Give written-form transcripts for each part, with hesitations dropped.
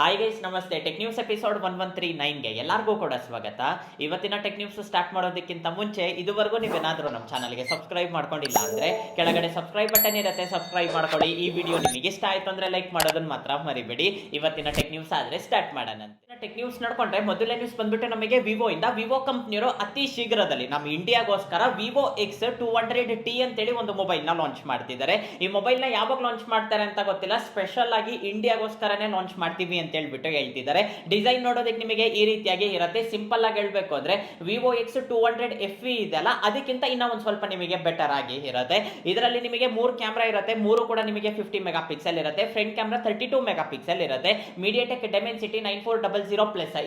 Hi guys, ನಮಸ್ತೆ. Tech news episode 1139ಗೆ ಎಲ್ಲರಿಗೂ ಕೂಡ ಸ್ವಾಗತ. ಇವತ್ತಿನ ಟೆಕ್ ನ್ಯೂಸ್ ಸ್ಟಾರ್ಟ್ ಮಾಡೋದಕ್ಕಿಂತ ಮುಂಚೆ ಇದುವರೆಗೂ ನೀವೇನಾದರೂ ನಮ್ಮ ಚಾನಲ್ಗೆ ಸಬ್ಸ್ಕ್ರೈಬ್ ಮಾಡ್ಕೊಂಡಿಲ್ಲ ಅಂದ್ರೆ ಕೆಳಗಡೆ ಸಬ್ಸ್ಕ್ರೈಬ್ ಬಟನ್ ಇರುತ್ತೆ, ಸಬ್ಸ್ಕ್ರೈಬ್ ಮಾಡ್ಕೊಳ್ಳಿ. ಈ ವಿಡಿಯೋ ನಿಮಗೆ ಇಷ್ಟ ಆಯ್ತು ಅಂದ್ರೆ ಲೈಕ್ ಮಾಡೋದನ್ನ ಮಾತ್ರ ಮರಿಬೇಡಿ. ಇವತ್ತಿನ ಟೆಕ್ ನ್ಯೂಸ್ ಆದ್ರೆ ಸ್ಟಾರ್ಟ್ ಮಾಡೋಣ. ಟೆಕ್ ನ್ಯೂಸ್ ನೋಡ್ಕೊಂಡ್ರೆ ಮೊದಲನೇ ನ್ಯೂಸ್ ಬಂದ್ಬಿಟ್ಟು ನಮಗೆ ವಿವೋ ಕಂಪ್ನಿಯವರು ಅತಿ ಶೀಘ್ರದಲ್ಲಿ ನಮ್ಮ ಇಂಡಿಯಾಗೋಸ್ಕರ ವಿವೋ X200T ಅಂತೇಳಿ ಒಂದು ಮೊಬೈಲ್ ನ ಲಾಂಚ್ ಮಾಡ್ತಿದ್ದಾರೆ. ಈ ಮೊಬೈಲ್ ನ ಯಾವಾಗ ಲಾಂಚ್ ಮಾಡ್ತಾರೆ ಅಂತ ಗೊತ್ತಿಲ್ಲ, ಸ್ಪೆಷಲ್ ಆಗಿ ಇಂಡಿಯಾಗೋಸ್ಕರನೇ ಲಾಂಚ್ ಮಾಡ್ತೀವಿ ಅಂತ ಹೇಳ್ಬಿಟ್ಟು ಹೇಳ್ತಿದ್ದಾರೆ. ಡಿಸೈನ್ ನೋಡೋದಕ್ಕೆ ನಿಮಗೆ ಈ ರೀತಿಯಾಗಿ ಇರುತ್ತೆ. ಸಿಂಪಲ್ ಆಗಿ ಹೇಳ್ಬೇಕು ಅಂದ್ರೆ ವಿವೋ X200 FE ಇದೆಲ್ಲ ಅದಕ್ಕಿಂತ ಇನ್ನ ಒಂದ್ ಸ್ವಲ್ಪ ನಿಮಗೆ ಬೆಟರ್ ಆಗಿ ಇರುತ್ತೆ. ಇದರಲ್ಲಿ ನಿಮಗೆ 3 ಕ್ಯಾಮೆರಾ ಇರುತ್ತೆ, 3 ಕೂಡ ನಿಮಗೆ 50 ಮೆಗಾ ಪಿಕ್ಸೆಲ್ ಇರುತ್ತೆ. ಫ್ರಂಟ್ ಕ್ಯಾಮೆರಾ 32 ಮೆಗಾ ಪಿಕ್ಸೆಲ್ ಇರುತ್ತೆ. MediaTek Dimensity 9400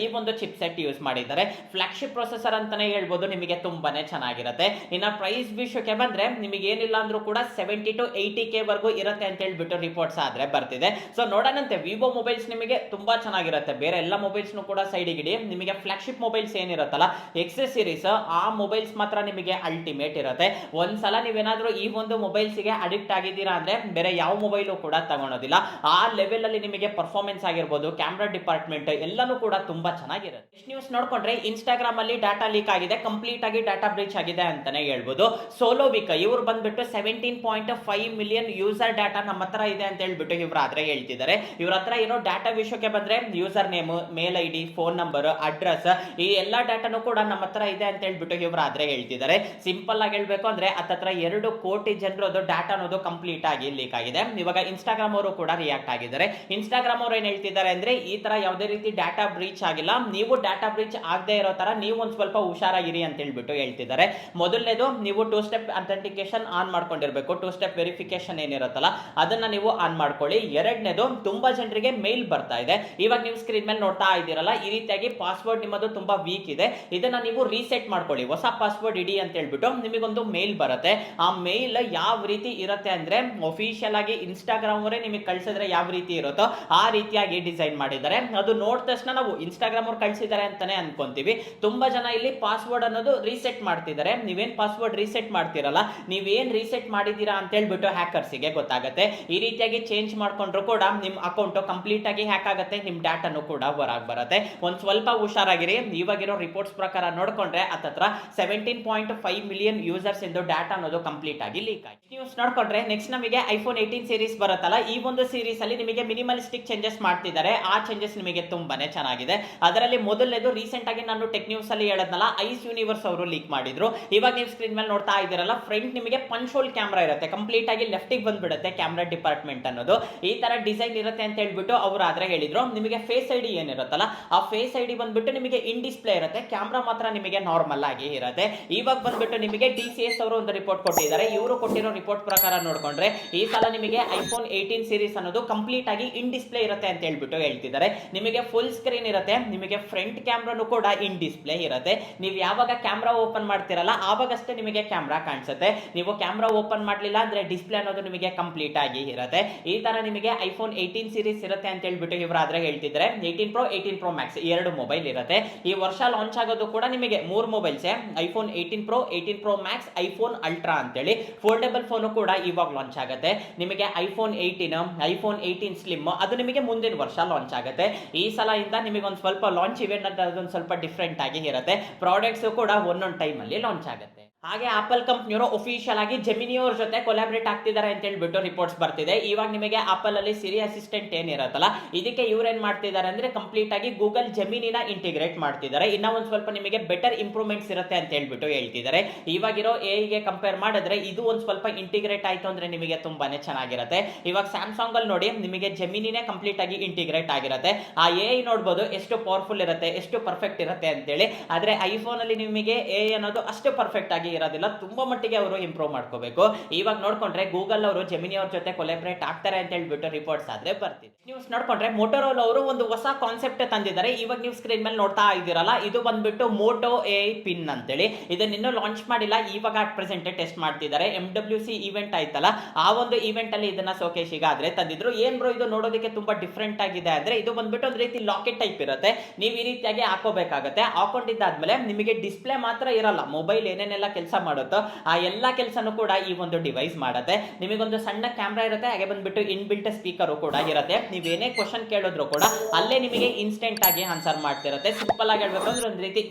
ಈ ಒಂದು ಚಿಪ್ ಸೆಟ್ ಯೂಸ್ ಮಾಡಿದ್ದಾರೆ. ಫ್ಲಾಗ್ಶಿಪ್ ಪ್ರೊಸೆಸರ್ ಅಂತಾನೆ ಹೇಳ್ಬೋದು, ನಿಮಗೆ ತುಂಬಾನೇ ಚೆನ್ನಾಗಿರುತ್ತೆ. ಇನ್ನ ಪ್ರೈಸ್ ವಿಷಯಕ್ಕೆ ಬಂದ್ರೆ ನಿಮಗೆ ಏನಿಲ್ಲ ಅಂದ್ರೂ ಕೂಡ 70 to 80K ವರೆಗೂ ಇರುತ್ತೆ ಅಂತ ಹೇಳ್ಬಿಟ್ಟು ರಿಪೋರ್ಟ್ಸ್ ಆದ್ರೆ ಬರ್ತಿದೆ. ಸೊ ನೋಡೋಣಂತೆ. ವಿವೋ ಮೊಬೈಲ್ಸ್ ನಿಮಗೆ ತುಂಬಾ ಚೆನ್ನಾಗಿರುತ್ತೆ. ಬೇರೆ ಎಲ್ಲ ಮೊಬೈಲ್ಸ್ ಕೂಡ ಸೈಡ್ ಇಡಿ, ನಿಮಗೆ ಫ್ಲಾಗ್ಶಿಪ್ ಮೊಬೈಲ್ಸ್ ಏನಿರುತ್ತಲ್ಲ ಎಕ್ಸೆಸ್ ಸೀರೀಸ್, ಆ ಮೊಬೈಲ್ಸ್ ಮಾತ್ರ ನಿಮಗೆ ಅಲ್ಟಿಮೇಟ್ ಇರುತ್ತೆ. ಒಂದ್ಸಲ ನೀವೇನಾದ್ರೂ ಈ ಒಂದು ಮೊಬೈಲ್ಸ್ ಗೆ ಅಡಿಕ್ಟ್ ಆಗಿದ್ದೀರಾ ಅಂದ್ರೆ ಬೇರೆ ಯಾವ ಮೊಬೈಲು ಕೂಡ ತಗೊಳೋದಿಲ್ಲ. ಆ ಲೆವೆಲ್ ಅಲ್ಲಿ ನಿಮಗೆ ಪರ್ಫಾರ್ಮೆನ್ಸ್ ಆಗಿರ್ಬೋದು, ಕ್ಯಾಮ್ರಾ ಡಿಪಾರ್ಟ್ಮೆಂಟ್ ಎಲ್ಲಾನು ಕೂಡ ತುಂಬಾ ಚೆನ್ನಾಗಿರುತ್ತೆ. ನೆಕ್ಸ್ಟ್ ನ್ಯೂಸ್ ನೋಡ್ಕೊಂಡ್ರೆ ಇನ್ಸ್ಟಾಗ್ರಾಮ್ ಅಲ್ಲಿ ಡಾಟಾ ಲೀಕ್ ಆಗಿದೆ, ಕಂಪ್ಲೀಟ್ ಆಗಿ ಡಾಟಾ ಬ್ರೀಚ್ ಆಗಿದೆ ಅಂತಾನೆ ಹೇಳ್ಬೋದು. ಸೋಲೋವಿಕ್ ಇವ್ರು ಬಂದ್ಬಿಟ್ಟು 17.5 ಮಿಲಿಯನ್ ಯೂಸರ್ ಡಾಟಾ ನಮ್ಮ ಹತ್ರ ಇದೆ ಅಂತ ಹೇಳ್ಬಿಟ್ಟು ಇವ್ರು ಆದ್ರೆ ಹೇಳ್ತಿದ್ದಾರೆ. ಇವ್ರ ಹತ್ರ ಇರೋ ಡಾಟಾ ವಿಷಯಕ್ಕೆ ಬಂದ್ರೆ user name, mail ID, phone number, address, ಈ ಎಲ್ಲಾ ಡಾಟಾನು ಕೂಡ ನಮ್ಮ ಹತ್ರ ಇದೆ ಅಂತ ಹೇಳ್ಬಿಟ್ಟು ಇವ್ರು ಆದ್ರೆ ಹೇಳ್ತಿದ್ದಾರೆ. ಸಿಂಪಲ್ ಆಗಿ ಹೇಳ್ಬೇಕು ಅಂದ್ರೆ ಹತ್ತತ್ರ 2 ಕೋಟಿ ಜನರದು ಡಾಟಾ ಅನ್ನೋದು ಕಂಪ್ಲೀಟ್ ಆಗಿ ಲೀಕ್ ಆಗಿದೆ. ಇವಾಗ ಇನ್ಸ್ಟಾಗ್ರಾಮ್ ಅವರು ಕೂಡ ರಿಯಾಕ್ಟ್ ಆಗಿದ್ದಾರೆ. ಇನ್ಸ್ಟಾಗ್ರಾಮ್ ಅವರು ಏನ್ ಹೇಳ್ತಿದ್ದಾರೆ ಅಂದ್ರೆ ಈ ತರ ಯಾವುದೇ ರೀತಿ ಡಾಟಾ ಬ್ರೀಚ್ ಆಗಿಲ್ಲ, ನೀವು ಡಾಟಾ ಬ್ರೀಚ್ ಆಗದೆ ಇರೋ ತರ ನೀವು ಒಂದ್ ಸ್ವಲ್ಪ ಹುಷಾರಾಗಿರಿ ಅಂತ ಹೇಳ್ಬಿಟ್ಟು ಹೇಳ್ತಿದ್ದಾರೆ. ಮೊದಲನೇದು, ನೀವು 2 ಸ್ಟೆಪ್ ಅಥೆಂಟಿಕೇಶನ್ ಆನ್ ಮಾಡ್ಕೊಂಡಿರ್ಬೇಕು. 2 ಸ್ಟೆಪ್ ವೆರಿಫಿಕೇಶನ್ ಏನಿರುತ್ತಲ್ಲ ಅದನ್ನ ನೀವು ಆನ್ ಮಾಡ್ಕೊಳ್ಳಿ. ಎರಡನೇದು, ತುಂಬಾ ಜನರಿಗೆ ಮೇಲ್ ಬರ್ತಾ ಇದೆ. ಇವಾಗ ನೀವು ಸ್ಕ್ರೀನ್ ಮೇಲೆ ನೋಡ್ತಾ ಇದ್ದೀರಲ್ಲ, ಈ ರೀತಿಯಾಗಿ ಪಾಸ್ವರ್ಡ್ ನಿಮ್ಮದು ತುಂಬಾ ವೀಕ್ ಇದೆ, ಇದನ್ನ ನೀವು ರೀಸೆಟ್ ಮಾಡ್ಕೊಳ್ಳಿ, ಹೊಸ ಪಾಸ್ವರ್ಡ್ ಇಡಿ ಅಂತ ಹೇಳ್ಬಿಟ್ಟು ನಿಮಗೊಂದು ಮೇಲ್ ಬರುತ್ತೆ. ಆ ಮೇಲ್ ಯಾವ ರೀತಿ ಇರುತ್ತೆ ಅಂದ್ರೆ ಅಫಿಷಿಯಲ್ ಆಗಿ ಇನ್ಸ್ಟಾಗ್ರಾಮ್ ಅವರೇ ನಿಮಗೆ ಕಳಿಸಿದ್ರೆ ಯಾವ ರೀತಿ ಇರುತ್ತೋ ಆ ರೀತಿಯಾಗಿ ಡಿಸೈನ್ ಮಾಡಿದ್ದಾರೆ. ಅದು ನೋಡಿದ ತಕ್ಷಣ ನಾವು ಇನ್ಸ್ಟಾಗ್ರಾಮ್ ಅವ್ರು ಕಳಿಸಿದ್ದಾರೆ ಅಂತಾನೆ ಅನ್ಕೊಂತೀವಿ. ತುಂಬಾ ಜನ ಇಲ್ಲಿ ಪಾಸ್ವರ್ಡ್ ಅನ್ನೋದು ರೀಸೆಟ್ ಮಾಡ್ತಿದ್ದಾರೆ. ನೀವೇನ್ ಪಾಸ್ವರ್ಡ್ ರೀಸೆಟ್ ಮಾಡ್ತಿರಲ್ಲ, ನೀವೇನ್ ರೀಸೆಟ್ ಮಾಡಿದೀರಾ ಅಂತ ಹೇಳ್ಬಿಟ್ಟು ಹ್ಯಾಕರ್ಸ್ಗೆ ಗೊತ್ತಾಗುತ್ತೆ. ಈ ರೀತಿಯಾಗಿ ಚೇಂಜ್ ಮಾಡ್ಕೊಂಡ್ರು ಕೂಡ ನಿಮ್ ಅಕೌಂಟ್ ಕಂಪ್ಲೀಟ್ ಆಗಿ ಹ್ಯಾಕ್ ಆಗುತ್ತೆ, ನಿಮ್ ಡಾಟಾನು ಕೂಡ ಹೊರಗೆ ಬರುತ್ತೆ. ಒಂದ್ ಸ್ವಲ್ಪ ಹುಷಾರಾಗಿರಿ. ಇವಾಗಿರೋ ರಿಪೋರ್ಟ್ಸ್ ಪ್ರಕಾರ ನೋಡ್ಕೊಂಡ್ರೆ ಹತ್ತತ್ರ 17.5 ಮಿಲಿಯನ್ ಯೂಸರ್ಸ್ ಇಂದು ಡಾಟಾ ಅನ್ನೋದು ಕಂಪ್ಲೀಟ್ ಆಗಿ ಲೀಕ್ ಆಗಿದೆ. ನ್ಯೂಸ್ ನೋಡ್ಕೊಂಡ್ರೆ ನೆಕ್ಸ್ಟ್ ನಮಗೆ ಐಫೋನ್ 18 ಸೀರೀಸ್ ಬರುತ್ತಲ್ಲ, ಈ ಒಂದು ಸೀರೀಸ್ ಅಲ್ಲಿ ನಿಮಗೆ ಮಿನಿಮಲಿಸ್ಟಿಕ್ ಚೇಂಜಸ್ ಮಾಡ್ತಿದ್ದಾರೆ. ಆ ಚೇಂಜಸ್ ನಿಮಗೆ ತುಂಬಾನೇ ಚೆನ್ನಾಗಿದೆ. ಅದರಲ್ಲಿ ಮೊದಲನೇದು, ರೀಸೆಂಟ್ ಆಗಿ ನಾನು ಟೆಕ್ ನ್ಯೂಸ್ ಅಲ್ಲಿ ಹೇಳದ್ನಲ್ಲ, ಐಸ್ ಯೂನಿವರ್ಸ್ ಅವರು ಲೀಕ್ ಮಾಡಿದ್ರು. ಇವಾಗ ನೀವು ಸ್ಕ್ರೀನ್ ಮೇಲೆ ನೋಡ್ತಾ ಇದ್ದೀರಲ್ಲ, ಫ್ರಂಟ್ ನಿಮಗೆ ಪಂಚ್ ಹೋಲ್ ಕ್ಯಾಮ್ರಾ ಇರುತ್ತೆ, ಕಂಪ್ಲೀಟ್ ಆಗಿ ಲೆಫ್ಟ್ ಗೆ ಬಂದ್ಬಿಡುತ್ತೆ ಕ್ಯಾಮ್ರಾ ಡಿಪಾರ್ಟ್ಮೆಂಟ್ ಅನ್ನೋದು. ಈ ತರ ಡಿಸೈನ್ ಇರುತ್ತೆ ಅಂತ ಹೇಳ್ಬಿಟ್ಟು ಅವರು ಆದ್ರೆ ಹೇಳಿದ್ರು. ನಿಮಗೆ ಫೇಸ್ ಐಡಿ ಏನಿರುತ್ತಲ್ಲ, ಆ ಫೇಸ್ ಐಡಿ ಬಂದ್ಬಿಟ್ಟು ನಿಮಗೆ ಇನ್ ಡಿಸ್ಪ್ಲೇ ಇರುತ್ತೆ, ಕ್ಯಾಮ್ರಾ ಮಾತ್ರ ನಿಮಗೆ ನಾರ್ಮಲ್ ಆಗಿ ಇರುತ್ತೆ. ಇವಾಗ ಬಂದ್ಬಿಟ್ಟು ನಿಮಗೆ DCS ಅವರು ಒಂದು ರಿಪೋರ್ಟ್ ಕೊಟ್ಟಿದ್ದಾರೆ. ಇವರು ಕೊಟ್ಟಿರೋ ರಿಪೋರ್ಟ್ ಪ್ರಕಾರ ನೋಡ್ಕೊಂಡ್ರೆ ಈ ಸಲ ನಿಮಗೆ ಐಫೋನ್ 18 ಸೀರೀಸ್ ಅನ್ನೋದು ಕಂಪ್ಲೀಟ್ ಆಗಿ ಇನ್ ಡಿಸ್ಪ್ಲೇ ಇರುತ್ತೆ ಅಂತ ಹೇಳ್ಬಿಟ್ಟು ಹೇಳ್ತಿದ್ದಾರೆ. ನಿಮಗೆ ಫುಲ್ ಸ್ಕ್ರೀನ್ ಇರುತ್ತೆ, ನಿಮಗೆ ಫ್ರಂಟ್ ಕ್ಯಾಮ್ರಾನು ಕೂಡ ಇನ್ ಡಿಸ್ಪ್ಲೇ ಇರುತ್ತೆ. ನೀವು ಯಾವಾಗ ಕ್ಯಾಮ್ರಾ ಓಪನ್ ಮಾಡ್ತಿರಲ್ಲ ಆವಾಗಷ್ಟೇ ನಿಮಗೆ ಕ್ಯಾಮ್ರಾ ಕಾಣಿಸುತ್ತೆ. ನೀವು ಕ್ಯಾಮ್ರಾ ಓಪನ್ ಮಾಡಲಿಲ್ಲ ಅಂದ್ರೆ ಡಿಸ್ಪ್ಲೇ ಅನ್ನೋದು ನಿಮಗೆ ಕಂಪ್ಲೀಟ್ ಆಗಿ ಇರುತ್ತೆ. ಈ ತರ ನಿಮಗೆ ಐಫೋನ್ 18 ಸೀರೀಸ್ ಇರುತ್ತೆ ಅಂತ ಹೇಳ್ಬಿಟ್ಟು ಇವರು ಆದ್ರೆ ಹೇಳ್ತಿದ್ದಾರೆ. 18 Pro 18 Pro Max 2 ಮೊಬೈಲ್ ಇರುತ್ತೆ. ಈ ವರ್ಷ ಲಾಂಚ್ ಆಗೋದು ಕೂಡ ನಿಮಗೆ 3 mobiles, iPhone 18 Pro 18 Pro Max, iPhone ultra ಅಂತೇಳಿ. ಫೋಲ್ಡಬಲ್ ಫೋನ್ ಕೂಡ ಇವಾಗ ಲಾಂಚ್ ಆಗುತ್ತೆ. ನಿಮಗೆ ಐಫೋನ್ 18, ಐಫೋನ್ 18 ಸ್ಲಿಮ್ ಅದು ನಿಮಗೆ ಮುಂದಿನ ವರ್ಷ ಲಾಂಚ್ ಆಗುತ್ತೆ. ಈ ಸಲ ಇಂದ ನಿಮಗೆ ಒಂದು ಸ್ವಲ್ಪ ಲಾಂಚ್ ಇವೆಂಟ್ ಅಂತ ಅದೊಂದು ಸ್ವಲ್ಪ ಡಿಫ್ರೆಂಟ್ ಆಗಿ ಇರುತ್ತೆ. ಪ್ರಾಡಕ್ಟ್ಸ್ ಕೂಡ ಒಂದೊಂದು ಟೈಮ್ ಅಲ್ಲಿ ಲಾಂಚ್ ಆಗುತ್ತೆ. ಹಾಗೆ ಆಪಲ್ ಕಂಪ್ನಿಯವರು ಅಫಿಷಿಯಲ್ ಆಗಿ ಜೆಮಿನಿ ಅವ್ರ ಜೊತೆ ಕೊಲಾಬ್ರೇಟ್ ಆಗ್ತಿದ್ದಾರೆ ಅಂತ ಹೇಳ್ಬಿಟ್ಟು ರಿಪೋರ್ಟ್ಸ್ ಬರ್ತಿದೆ. ಇವಾಗ ನಿಮಗೆ ಆಪಲ್ ಅಲ್ಲಿ ಸಿರಿ ಅಸಿಸ್ಟೆಂಟ್ ಏನಿರುತ್ತಲ್ಲ, ಇದಕ್ಕೆ ಇವ್ರೇನ್ ಮಾಡ್ತಿದ್ದಾರೆ ಅಂದ್ರೆ ಕಂಪ್ಲೀಟ್ ಆಗಿ ಗೂಗಲ್ ಜೆಮಿನಿನ ಇಂಟಿಗ್ರೇಟ್ ಮಾಡ್ತಿದ್ದಾರೆ. ಇನ್ನ ಒಂದ್ ಸ್ವಲ್ಪ ನಿಮಗೆ ಬೆಟರ್ ಇಂಪ್ರೂವ್ಮೆಂಟ್ಸ್ ಇರುತ್ತೆ ಅಂತ ಹೇಳ್ಬಿಟ್ಟು ಹೇಳ್ತಿದ್ದಾರೆ. ಇವಾಗಿರೋ AI ಗೆ ಕಂಪೇರ್ ಮಾಡಿದ್ರೆ ಇದು ಒಂದ್ ಸ್ವಲ್ಪ ಇಂಟಿಗ್ರೇಟ್ ಆಯ್ತು ಅಂದ್ರೆ ನಿಮಗೆ ತುಂಬಾನೇ ಚೆನ್ನಾಗಿರುತ್ತೆ. ಇವಾಗ ಸ್ಯಾಮ್ಸಂಗ್ ಅಲ್ಲಿ ನೋಡಿ, ನಿಮಗೆ ಜೆಮಿನಿನೇ ಕಂಪ್ಲೀಟ್ ಆಗಿ ಇಂಟಿಗ್ರೇಟ್ ಆಗಿರುತ್ತೆ. ಆ AI ನೋಡ್ಬೋದು ಎಷ್ಟು ಪವರ್ಫುಲ್ ಇರುತ್ತೆ, ಎಷ್ಟು ಪರ್ಫೆಕ್ಟ್ ಇರುತ್ತೆ ಅಂತೇಳಿ. ಆದ್ರೆ ಐಫೋನ್ ಅಲ್ಲಿ ನಿಮಗೆ AI ಅನ್ನೋದು ಅಷ್ಟು ಪರ್ಫೆಕ್ಟ್ ಆಗಿ ಇರೋದಿಲ್ಲ, ತುಂಬಾ ಮಟ್ಟಿಗೆ ಅವರು ಇಂಪ್ರೂವ್ ಮಾಡ್ಕೋಬೇಕು. ಇವಾಗ ನೋಡ್ಕೊಂಡ್ರೆ ಗೂಗಲ್ ಅವರು ಜೆಮಿನಿ ಅವ್ರ ಜೊತೆ ಕೊಲಾಬ್ರೇಟ್ ಆಗ್ತಾರೆ ಅಂತ ಹೇಳ್ಬಿಟ್ಟು ರಿಪೋರ್ಟ್ಸ್ ಆದ್ರೆ ಬರ್ತಿದೆ. ನ್ಯೂಸ್ ನೋಡ್ಕೊಂಡ್ರೆ ಮೋಟೋರೋಲಾ ಅವರು ಒಂದು ಹೊಸ ಕಾನ್ಸೆಪ್ಟ್ ತಂದಿದ್ದಾರೆ. ಇವಾಗ ನೀವು ಸ್ಕ್ರೀನ್ ಮೇಲೆ ನೋಡ್ತಾ ಇದ್ದೀರಲ್ಲ, ಇದು ಬಂದ್ಬಿಟ್ಟು ಮೋಟೋ AI ಪಿನ್ ಅಂತೇಳಿ. ಇದನ್ನ ಇನ್ನೂ ಲಾಂಚ್ ಮಾಡಿಲ್ಲ, ಇವಾಗ ಅಟ್ ಪ್ರೆಸೆಂಟ್ ಟೆಸ್ಟ್ ಮಾಡ್ತಿದ್ದಾರೆ. MWC ಈವೆಂಟ್ ಆಯ್ತಲ್ಲ, ಆ ಒಂದು ಈವೆಂಟ್ ಅಲ್ಲಿ ಇದನ್ನ ಶೋಕೇಶ್ ಆದ್ರೆ ತಂದಿದ್ರು. ಏನ್ ಬ್ರೋ ಇದು ನೋಡೋದಕ್ಕೆ ತುಂಬಾ ಡಿಫ್ರೆಂಟ್ ಆಗಿದೆ ಅಂದ್ರೆ, ಇದು ಬಂದ್ಬಿಟ್ಟು ಒಂದು ರೀತಿ ಲಾಕೆಟ್ ಟೈಪ್ ಇರುತ್ತೆ. ನೀವು ಈ ರೀತಿಯಾಗಿ ಹಾಕೋಬೇಕಾಗುತ್ತೆ. ಹಾಕೊಂಡಿದ್ದಾದ್ಮೇಲೆ ನಿಮಗೆ ಡಿಸ್ಪ್ಲೇ ಮಾತ್ರ ಇರಲ್ಲ, ಮೊಬೈಲ್ ಏನೇನೆಲ್ಲ ಕೆಲಸ ಮಾಡುತ್ತೋ ಆ ಎಲ್ಲ ಕೆಲಸನೂ ಕೂಡ ಈ ಒಂದು ಡಿವೈಸ್ ಮಾಡುತ್ತೆ. ನಿಮಗೊಂದು ಸಣ್ಣ ಕ್ಯಾಮ್ರಾ ಇರುತ್ತೆ, ಹಾಗೆ ಬಂದ್ಬಿಟ್ಟು ಇನ್ಬಿಲ್ಟ್ ಸ್ಪೀಕರ್ ಕೂಡ ಇರುತ್ತೆ. ನೀವೇನೇ ಕ್ವಶನ್ ಕೇಳಿದ್ರು ಕೂಡ ಅಲ್ಲೇ ನಿಮಗೆ ಇನ್ಸ್ಟೆಂಟ್ ಆಗಿ ಆನ್ಸರ್ ಮಾಡ್ತಿರುತ್ತೆ. ಸಿಂಪಲ್ ಆಗಿ ಹೇಳ್ಬೇಕು ಅಂದ್ರೆ ಒಂದು ರೀತಿ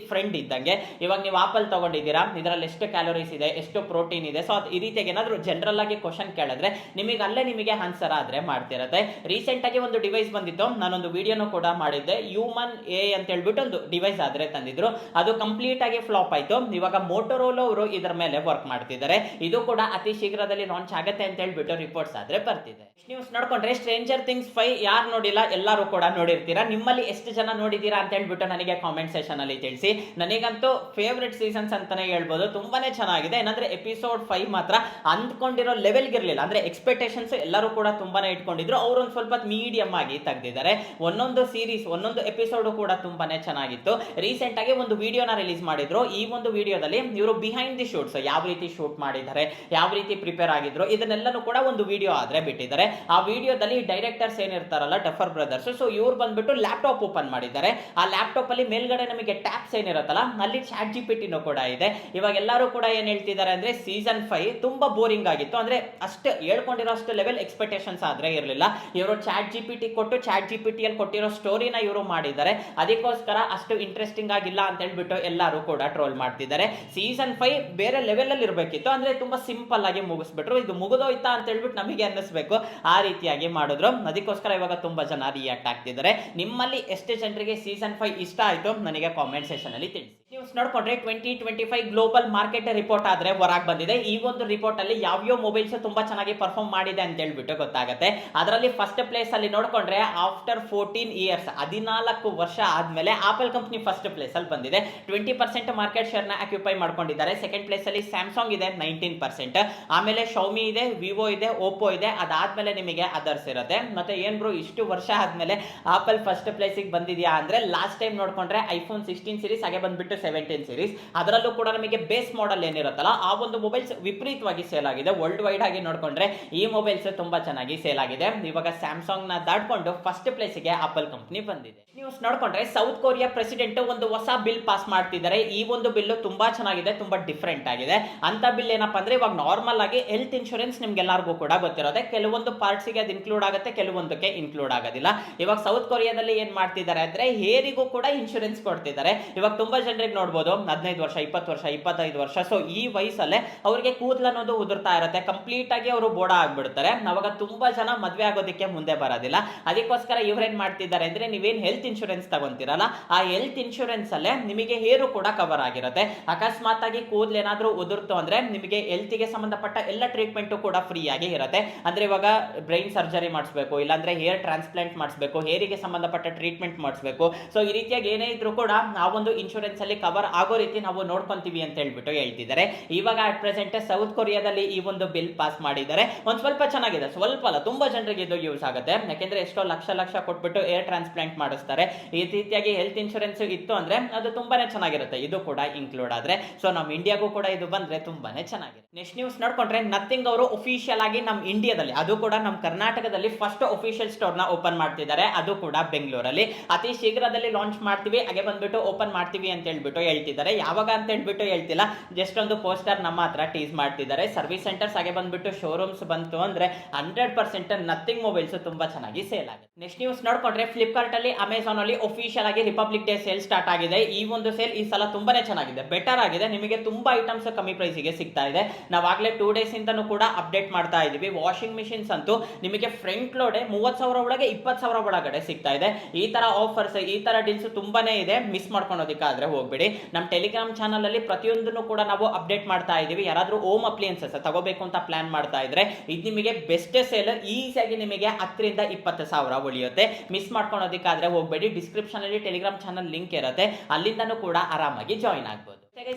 ಫ್ರೆಂಡ್ ಇದ್ದಂಗೆ. ಇವಾಗ ನೀವು ಆಪಲ್ ತಗೊಂಡಿದ್ದೀರಾ, ಇದರಲ್ಲಿ ಎಷ್ಟು ಕ್ಯಾಲೋರೀಸ್ ಇದೆ, ಎಷ್ಟು ಪ್ರೋಟೀನ್ ಇದೆ, ಸೊ ಈ ರೀತಿಯಾಗಿ ಏನಾದ್ರು ಜನರಲ್ ಆಗಿ ಕ್ವಶನ್ ಕೇಳಿದ್ರೆ ನಿಮಗೆ ಆನ್ಸರ್ ಆದ್ರೆ ಮಾಡ್ತಿರುತ್ತೆ. ರೀಸೆಂಟ್ ಆಗಿ ಒಂದು ಡಿವೈಸ್ ಬಂದಿತ್ತು, ನಾನೊಂದು ವಿಡಿಯೋನು ಕೂಡ ಮಾಡಿದ್ದೆ. ಹ್ಯೂಮನ್ ಎ ಅಂತ ಹೇಳ್ಬಿಟ್ಟು ಒಂದು ಡಿವೈಸ್ ಆದ್ರೆ ತಂದಿದ್ರು, ಅದು ಕಂಪ್ಲೀಟ್ ಆಗಿ ಫ್ಲಾಪ್ ಆಯ್ತು. ಇವಾಗ ಮೋಟೋರೋಲಾ ಅವರು ಇದರ ಮೇಲೆ ವರ್ಕ್ ಮಾಡ್ತಿದ್ದಾರೆ. ಇದು ಕೂಡ ಅತಿ ಶೀಘ್ರದಲ್ಲಿ ಲಾಂಚ್ ಆಗುತ್ತೆ ಅಂತ ಹೇಳ್ಬಿಟ್ಟು ರಿಪೋರ್ಟ್ಸ್ ಆದ್ರೆ ಬರ್ತಿದೆ. ನ್ಯೂಸ್ ನೋಡ್ಕೊಂಡ್ರೆ ಸ್ಟ್ರೇಂಜರ್ ಥಿಂಗ್ಸ್ 5 ಯಾರು ನೋಡಿಲ್ಲ ಎಲ್ಲರೂ ಕೂಡ ನೋಡಿರ್ತೀರಾ. ನಿಮ್ಮಲ್ಲಿ ಎಷ್ಟು ಜನ ನೋಡಿದೀರಾ ಅಂತ ಹೇಳ್ಬಿಟ್ಟು ನನಗೆ ಕಾಮೆಂಟ್ ಸೆಷನ್ ಅಲ್ಲಿ ತಿಳಿಸಿ. ನನಗಂತೂ ಫೇವ್ರೆಟ್ ಸೀಸನ್ಸ್ ಅಂತಾನೆ ಹೇಳ್ಬೋದು. ತುಂಬಾನೇ ಚೆನ್ನಾಗಿದೆ. ಏನಂದ್ರೆ ಎಪಿಸೋಡ್ 5 ಮಾತ್ರ ಅಂದ್ಕೊಂಡಿರೋ ಲೆವೆಲ್ಗೆ ಇರಲಿಲ್ಲ. ಅಂದ್ರೆ ಎಕ್ಸ್ಪೆಕ್ಟೇಷನ್ಸ್ ಎಲ್ಲರೂ ಕೂಡ ತುಂಬಾನೇ ಇಟ್ಕೊಂಡಿದ್ರು. ಅವರು ಒಂದು ಸ್ವಲ್ಪ ಮೀಡಿಯಂ ಆಗಿ ತೆಗೆದಿದ್ದಾರೆ. ಒಂದೊಂದು ಸೀರೀಸ್ ಒಂದೊಂದು ಎಪಿಸೋಡ್ ಕೂಡ ತುಂಬಾನೇ ಚೆನ್ನಾಗಿತ್ತು. ರೀಸೆಂಟ್ ಆಗಿ ಒಂದು ವಿಡಿಯೋನ ರಿಲೀಸ್ ಮಾಡಿದ್ರು. ಈ ಒಂದು ವಿಡಿಯೋದಲ್ಲಿ ಇವರು ಬಿಹೈಂಡ್ ದಿ ಶೂಟ್ಸ್ ಯಾವ ರೀತಿ ಶೂಟ್ ಮಾಡಿದ್ದಾರೆ, ಯಾವ ರೀತಿ ಪ್ರಿಪೇರ್ ಆಗಿದ್ರು, ಇದನ್ನೆಲ್ಲನೂ ಕೂಡ ಒಂದು ವಿಡಿಯೋ ಆದ್ರೆ ಬಿಟ್ಟಿದ್ದಾರೆ. ಆ ವಿಡಿಯೋದಲ್ಲಿ ಡೈರೆಕ್ಟರ್ಸ್ ಏನಿರ್ತಾರಲ್ಲ, ಡಫರ್ ಬ್ರದರ್ಸ್, ಸೊ ಇವ್ರು ಬಂದ್ಬಿಟ್ಟು ಲ್ಯಾಪ್ಟಾಪ್ ಓಪನ್ ಮಾಡಿದ್ದಾರೆ. ಆ ಲ್ಯಾಪ್ಟಾಪ್ ಅಲ್ಲಿ ಮೇಲ್ಗಡೆ ನಮಗೆ ಟ್ಯಾಬ್ಸ್ ಏನಿರುತ್ತಲ್ಲ, ಅಲ್ಲಿ ಚಾಟ್ ಜಿಪಿಟಿ ಕೂಡ ಇದೆ. ಇವಾಗ ಎಲ್ಲರೂ ಕೂಡ ಏನ್ ಹೇಳ್ತಿದ್ದಾರೆ ಅಂದ್ರೆ ಸೀಸನ್ 5 ತುಂಬಾ ಬೋರಿಂಗ್ ಆಗಿತ್ತು. ಅಂದ್ರೆ ಅಷ್ಟು ಹೇಳ್ಕೊಂಡಿರೋ ಅಷ್ಟು ಲೆವೆಲ್ ಎಕ್ಸ್ಪೆಕ್ಟೇಷನ್ಸ್ ಆದ್ರೆ ಇರಲಿಲ್ಲ. ಇವರು ಚಾಟ್ ಜಿಪಿಟಿ ಕೊಟ್ಟು ಚಾಟ್ ಜಿಪಿಟಿ ಅಲ್ಲಿ ಕೊಟ್ಟಿರೋ ಸ್ಟೋರಿನ ಇವರು ಮಾಡಿದ್ದಾರೆ. ಅದಕ್ಕೋಸ್ಕರ ಅಷ್ಟು ಇಂಟ್ರೆಸ್ಟಿಂಗ್ ಆಗಿಲ್ಲ ಅಂತ ಹೇಳ್ಬಿಟ್ಟು ಎಲ್ಲರೂ ಕೂಡ ಟ್ರೋಲ್ ಮಾಡ್ತಿದ್ದಾರೆ. ಸೀಸನ್ 5 ಬೇರೆ ಲೆವೆಲ್ ಅಲ್ಲಿ ಇರಬೇಕಿತ್ತು, ಅಂದ್ರೆ ತುಂಬಾ ಸಿಂಪಲ್ ಆಗಿ ಮುಗಿಸ್ಬಿಟ್ರು. ಇದು ಮುಗಿದೋಯ್ತಾ ಅಂತ ಹೇಳ್ಬಿಟ್ಟು ನಮಗೆ ಅನ್ನಿಸ್ಬೇಕು, ಆ ರೀತಿಯಾಗಿ ಮಾಡಿದ್ರು. ಅದಕ್ಕೋಸ್ಕರ ಇವಾಗ ತುಂಬಾ ಜನ ರಿಯಾಕ್ಟ್ ಆಗ್ತಿದ್ದಾರೆ. ನಿಮ್ಮಲ್ಲಿ ಎಷ್ಟು ಜನರಿಗೆ ಸೀಸನ್ 5 ಇಷ್ಟ ಆಯ್ತು ನನಗೆ ಕಾಮೆಂಟ್ ಸೆಷನ್ ಅಲ್ಲಿ ತಿಳಿಸಿ. ನ್ಯೂಸ್ ನೋಡ್ಕೊಂಡ್ರೆ 2025 ಗ್ಲೋಬಲ್ ಮಾರ್ಕೆಟ್ ರಿಪೋರ್ಟ್ ಆದ್ರೆ ಹೊರಗೆ ಬಂದಿದೆ. ಈ ಒಂದು ರಿಪೋರ್ಟ್ ಅಲ್ಲಿ ಯಾವ್ಯಾವ ಮೊಬೈಲ್ಸ್ ತುಂಬಾ ಚೆನ್ನಾಗಿ ಪರ್ಫಾರ್ಮ್ ಮಾಡಿದೆ ಅಂತ ಹೇಳ್ಬಿಟ್ಟು ಗೊತ್ತಾಗುತ್ತೆ. ಅದರಲ್ಲಿ ಫಸ್ಟ್ ಪ್ಲೇಸ್ ಅಲ್ಲಿ ನೋಡ್ಕೊಂಡ್ರೆ ಆಫ್ಟರ್ 14 ಇಯರ್ಸ್ 14 ವರ್ಷ ಆದ್ಮೇಲೆ ಆಪಲ್ ಕಂಪನಿ ಫಸ್ಟ್ ಪ್ಲೇಸ್ ಅಲ್ಲಿ ಬಂದಿದೆ. 20% ಮಾರ್ಕೆಟ್ ಶೇರ್ ನ ಆಕ್ಯುಪೈ ಮಾಡ್ಕೊಂಡಿದ್ದಾರೆ. ಸೆಕೆಂಡ್ ಪ್ಲೇಸ್ ಅಲ್ಲಿ ಸ್ಯಾಮ್ಸಂಗ್ ಇದೆ 19%, ಆಮೇಲೆ ಶೌಮಿ ಇದೆ, ವಿವೋ ಇದೆ, ಓಪೋ ಇದೆ. ಅದಾದ್ಮೇಲೆ ನಿಮಗೆ ಅದರ್ಸ್ ಇರುತ್ತೆ. ಮತ್ತೆ ಏನ್ ಬ್ರೋ ಇಷ್ಟು ವರ್ಷ ಆದ್ಮೇಲೆ ಆಪಲ್ ಫಸ್ಟ್ ಪ್ಲೇಸ್ ಬಂದಿದ್ಯಾ ಅಂದ್ರೆ, ಲಾಸ್ಟ್ ಟೈಮ್ ನೋಡ್ಕೊಂಡ್ರೆ ಐಫೋನ್ 16 ಸೀರೀಸ್ ಹಾಗೆ ಬಂದ್ಬಿಟ್ಟು 17 ಸೀರೀಸ್, ಅದರಲ್ಲೂ ಕೂಡ ನಮಗೆ ಬೇಸ್ ಮಾಡೆಲ್ ಏನಿರುತ್ತಲ್ಲ ಆ ಒಂದು ಮೊಬೈಲ್ಸ್ ವಿಪರೀತವಾಗಿ ಸೇಲ್ ಆಗಿದೆ. ವರ್ಲ್ಡ್ ವೈಡ್ ಆಗಿ ನೋಡ್ಕೊಂಡ್ರೆ ಈ ಮೊಬೈಲ್ಸ್ ತುಂಬಾ ಚೆನ್ನಾಗಿ ಸೇಲ್ ಆಗಿದೆ. ಇವಾಗ ಸ್ಯಾಮ್ಸಂಗ್ ನ ದಾಟ್ಕೊಂಡು ಫಸ್ಟ್ ಪ್ಲೇಸ್ ಗೆ ಆಪಲ್ ಕಂಪನಿ ಬಂದಿದೆ. ನ್ಯೂಸ್ ನೋಡ್ಕೊಂಡ್ರೆ ಸೌತ್ ಕೊರಿಯಾ ಪ್ರೆಸಿಡೆಂಟ್ ಒಂದು ಹೊಸ ಬಿಲ್ ಪಾಸ್ ಮಾಡ್ತಿದ್ದಾರೆ. ಈ ಒಂದು ಬಿಲ್ ತುಂಬಾ ಚೆನ್ನಾಗಿದೆ, ತುಂಬಾ ಡಿಫರೆಂಟ್ ಆಗಿದೆ. ಅಂತ ಬಿಲ್ ಏನಪ್ಪಾ ಅಂದ್ರೆ, ಇವಾಗ ನಾರ್ಮಲ್ ಆಗಿ ಹೆಲ್ತ್ ಇನ್ಶೂರೆನ್ಸ್ ನಿಮ್ಗೆಲ್ಲರಿಗೂ ಕೂಡ ಗೊತ್ತಿರೋದೆ, ಕೆಲವೊಂದು ಪಾರ್ಟ್ಸ್ ಗೆ ಅದು ಇನ್ಕ್ಲೂಡ್ ಆಗುತ್ತೆ, ಕೆಲವೊಂದಕ್ಕೆ ಇನ್ಕ್ಲೂಡ್ ಆಗೋದಿಲ್ಲ. ಇವಾಗ ಸೌತ್ ಕೊರಿಯಾದಲ್ಲಿ ಏನ್ ಮಾಡ್ತಿದ್ದಾರೆ ಅಂದ್ರೆ ಹೇರಿಗೂ ಕೂಡ ಇನ್ಶೂರೆನ್ಸ್ ಕೊಡ್ತಿದ್ದಾರೆ. ಇವಾಗ ತುಂಬಾ ಜನರಿಗೆ ನೋಡಬಹುದು 15 ವರ್ಷ, 20 ವರ್ಷ, 25 ವರ್ಷ, ಸೊ ಈ ವಯಸ್ಸಲ್ಲೇ ಅವರಿಗೆ ಕೂದಲು ಅನ್ನೋದು ಉದುರ್ತಾ ಇರುತ್ತೆ, ಕಂಪ್ಲೀಟ್ ಆಗಿ ಅವರು ಬೋಡ ಆಗ್ಬಿಡ್ತಾರೆ. ಅವಾಗ ತುಂಬಾ ಜನ ಮದ್ವೆ ಆಗೋದಕ್ಕೆ ಮುಂದೆ ಬರೋದಿಲ್ಲ. ಅದಕ್ಕೋಸ್ಕರ ಇವ್ರೇನ್ ಮಾಡ್ತಿದ್ದಾರೆ ಅಂದ್ರೆ, ನೀವೇನ್ ಹೆಲ್ತ್ ಇನ್ಶೂರೆನ್ಸ್ ತಗೊಂತೀರಲ್ಲ ಆ ಹೆಲ್ತ್ ಇನ್ಶೂರೆನ್ಸ್ ಅಲ್ಲೇ ನಿಮಗೆ ಹೇರು ಕೂಡ ಕವರ್ ಆಗಿರುತ್ತೆ. ಅಕಸ್ಮಾತ್ ಆಗಿ ಕೂದಲು ಏನಾದ್ರೂ ಉದುರ್ತು ಅಂದ್ರೆ ನಿಮಗೆ ಹೆಲ್ತ್ ಗೆ ಸಂಬಂಧಪಟ್ಟ ಎಲ್ಲ ಟ್ರೀಟ್ಮೆಂಟ್ ಕೂಡ ಫ್ರೀ ಆಗಿ ಇರುತ್ತೆ. ಅಂದ್ರೆ ಇವಾಗ ಬ್ರೈನ್ ಸರ್ಜರಿ ಮಾಡಿಸ್ಬೇಕು, ಇಲ್ಲಾಂದ್ರೆ ಹೇರ್ ಟ್ರಾನ್ಸ್ಪ್ಲಾಂಟ್ ಮಾಡಿಸ್ಬೇಕು, ಹೇರಿಗೆ ಸಂಬಂಧಪಟ್ಟ ಟ್ರೀಟ್ಮೆಂಟ್ ಮಾಡಿಸ್ಬೇಕು, ಸೊ ಈ ರೀತಿಯಾಗಿ ಏನೇ ಇದ್ರೂ ಕೂಡ ಆ ಒಂದು ಇನ್ಶೂರೆನ್ಸ್ ಅಲ್ಲಿ ಕವರ್ ಆಗೋ ರೀತಿ ನಾವು ನೋಡ್ಕೊಂತೀವಿ ಅಂತ ಹೇಳ್ಬಿಟ್ಟು ಹೇಳ್ತಿದ್ದಾರೆ. ಇವಾಗ ಅಟ್ ಪ್ರೆಸೆಂಟ್ ಸೌತ್ ಕೊರಿಯಾದಲ್ಲಿ ಈ ಒಂದು ಬಿಲ್ ಪಾಸ್ ಮಾಡಿದ್ದಾರೆ. ಒಂದ್ ಸ್ವಲ್ಪ ಚೆನ್ನಾಗಿದೆ, ಸ್ವಲ್ಪ ಅಲ್ಲ ತುಂಬಾ ಜನರಿಗೆ ಇದು ಯೂಸ್ ಆಗುತ್ತೆ. ಯಾಕೆಂದ್ರೆ ಎಷ್ಟೋ ಲಕ್ಷ ಲಕ್ಷ ಕೊಟ್ಬಿಟ್ಟು ಏರ್ ಟ್ರಾನ್ಸ್ಪ್ಲಾಂಟ್ ಮಾಡಿಸ್ತಾರೆ. ಈ ರೀತಿಯಾಗಿ ಹೆಲ್ತ್ ಇನ್ಶೂರೆನ್ಸ್ ಇತ್ತು ಅಂದ್ರೆ ಅದು ತುಂಬಾನೇ ಚೆನ್ನಾಗಿರುತ್ತೆ, ಇದು ಕೂಡ ಇನ್ಕ್ಲೂಡ್ ಆದ್ರೆ. ಸೊ ನಮ್ಮ ಇಂಡಿಯಾಗೂ ಕೂಡ ಇದು ಬಂದ್ರೆ ತುಂಬಾನೇ ಚೆನ್ನಾಗಿದೆ. ನೆಕ್ಸ್ಟ್ ನ್ಯೂಸ್ ನೋಡ್ಕೊಂಡ್ರೆ ನಥಿಂಗ್ ಅವರು ಅಫಿಷಿಯಲ್ ಆಗಿ ನಮ್ಮ ಇಂಡಿಯಾದಲ್ಲಿ, ಅದು ಕೂಡ ನಮ್ಮ ಕರ್ನಾಟಕದಲ್ಲಿ ಫಸ್ಟ್ ಅಫಿಷಿಯಲ್ ಸ್ಟೋರ್ ನ ಓಪನ್ ಮಾಡ್ತಿದ್ದಾರೆ. ಅದು ಕೂಡ ಬೆಂಗಳೂರಲ್ಲಿ ಅತಿ ಶೀಘ್ರದಲ್ಲಿ ಲಾಂಚ್ ಮಾಡ್ತೀವಿ, ಹಾಗೆ ಬಂದ್ಬಿಟ್ಟು ಓಪನ್ ಮಾಡ್ತೀವಿ ಅಂತ ಹೇಳ್ಬಿಟ್ಟು ಹೇಳ್ತಿದ್ದಾರೆ. ಯಾವಾಗ ಅಂತ ಹೇಳ್ಬಿಟ್ಟು ಹೇಳ್ತಿಲ್ಲ, ಜಸ್ಟ್ ಒಂದು ಪೋಸ್ಟರ್ ನಮ್ಮ ಹತ್ರ ಟೀಸ್ ಮಾಡ್ತಿದ್ದಾರೆ. ಸರ್ವಿಸ್ ಸೆಂಟರ್ಸ್ ಹಾಗೆ ಬಂದ್ಬಿಟ್ಟು ಶೋರೂಮ್ಸ್ ಬಂತು ಅಂದ್ರೆ 100% ನಥಿಂಗ್ ಮೊಬೈಲ್ಸ್ ತುಂಬಾ ಚೆನ್ನಾಗಿ ಸೇಲ್ ಆಗುತ್ತೆ. ನೆಕ್ಸ್ಟ್ ನ್ಯೂಸ್ ನೋಡ್ಕೊಂಡ್ರೆ ಫ್ಲಿಪ್ಕಾರ್ಟ್ ಅಲ್ಲಿ, ಅಮೆಜಾನ್ ಅಲ್ಲಿ ಅಫಿಷಿಯಲ್ ಆಗಿ ರಿಪಬ್ಲಿಕ್ ಡೇ ಸೇಲ್ ಸ್ಟಾರ್ಟ್ ಆಗಿದೆ. ಈ ಒಂದು ಸೇಲ್ ಈ ಸಲ ತುಂಬಾನೇ ಚೆನ್ನಾಗಿದೆ, ಬೆಟರ್ ಆಗಿದೆ. ನಿಮಗೆ ತುಂಬಾ ಐಟಮ್ಸ್ ಕಮ್ಮಿ ಪ್ರೈಸ್ ಗೆ ಸಿಗ್ತಾ ಇದೆ. ನಾವಾಗ್ಲೇ 2 ಡೇಸ್ ಇಂದನೂ ಕೂಡ ಅಪ್ಡೇಟ್ ಮಾಡ್ತಾ ಇದೀವಿ. ವಾಷಿಂಗ್ ಮಿಷಿನ್ಸ್ ಅಂತೂ ನಿಮಗೆ ಫ್ರಂಟ್ ಲೋಡೆ 30,000 ಒಳಗೆ 20,000 ಒಳಗಡೆ ಸಿಗ್ತಾ ಇದೆ. ಈ ತರ ಆಫರ್ಸ್, ಈ ತರ ಡೀಲ್ಸ್ ತುಂಬಾನೇ ಇದೆ. ಮಿಸ್ ಮಾಡ್ಕೊಳೋದಕ್ಕಾದ್ರೆ ಹೋಗ್ಬೇಡಿ. ನಮ್ಮ ಟೆಲಿಗ್ರಾಮ್ ಚಾನಲ್ ಅಲ್ಲಿ ಪ್ರತಿಯೊಂದನ್ನು ಕೂಡ ನಾವು ಅಪ್ಡೇಟ್ ಮಾಡ್ತಾ ಇದೀವಿ. ಯಾರಾದ್ರೂ ಹೋಮ್ ಅಪ್ಲಿಯನ್ಸಸ್ ತಗೋಬೇಕು ಅಂತ ಪ್ಲಾನ್ ಮಾಡ್ತಾ ಇದ್ರೆ ಇದು ನಿಮಗೆ ಬೆಸ್ಟ್ ಸೇಲ್, ಈಸಿಯಾಗಿ ನಿಮಗೆ 10,000 ರಿಂದ 20,000 ಉಳಿಯುತ್ತೆ. ಮಿಸ್ ಮಾಡ್ಕೊಳೋದಕ್ಕಾದ್ರೆ ಹೋಗ್ಬೇಡಿ. ಡಿಸ್ಕ್ರಿಪ್ಷನ್ ಅಲ್ಲಿ ಟೆಲಿಗ್ರಾಮ್ ಚಾನಲ್ ಲಿಂಕ್ ಇರುತ್ತೆ, ಅಲ್ಲಿಂದನೂ ಕೂಡ ಆರಾಮಾಗಿ ಜಾಯಿನ್ ಆಗ್ಬೋದು.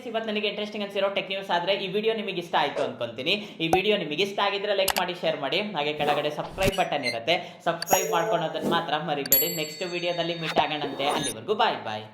ಇವತ್ತು ನನಗೆ ಇಂಟ್ರೆಸ್ಟಿಂಗ್ ಅನ್ಸಿರೋ ಟೆಕ್ ನ್ಯೂಸ್ ಆದ್ರೆ ಈ ವಿಡಿಯೋ ನಿಮಗೆ ಇಷ್ಟ ಆಯ್ತು ಅನ್ಕೊಂತೀನಿ. ಈ ವಿಡಿಯೋ ನಿಮಗೆ ಇಷ್ಟ ಆಗಿದ್ರೆ ಲೈಕ್ ಮಾಡಿ, ಶೇರ್ ಮಾಡಿ, ಹಾಗೆ ಕೆಳಗಡೆ ಸಬ್ಸ್ಕ್ರೈಬ್ ಬಟನ್ ಇರುತ್ತೆ, ಸಬ್ಸ್ಕ್ರೈಬ್ ಮಾಡ್ಕೊಳ್ಳೋದನ್ನ ಮಾತ್ರ ಮರಿಬೇಡಿ. ನೆಕ್ಸ್ಟ್ ವಿಡಿಯೋದಲ್ಲಿ ಮೀಟ್ ಆಗೋಣಂತೆ, ಅಲ್ಲಿವರೆಗೂ ಬಾಯ್ ಬಾಯ್.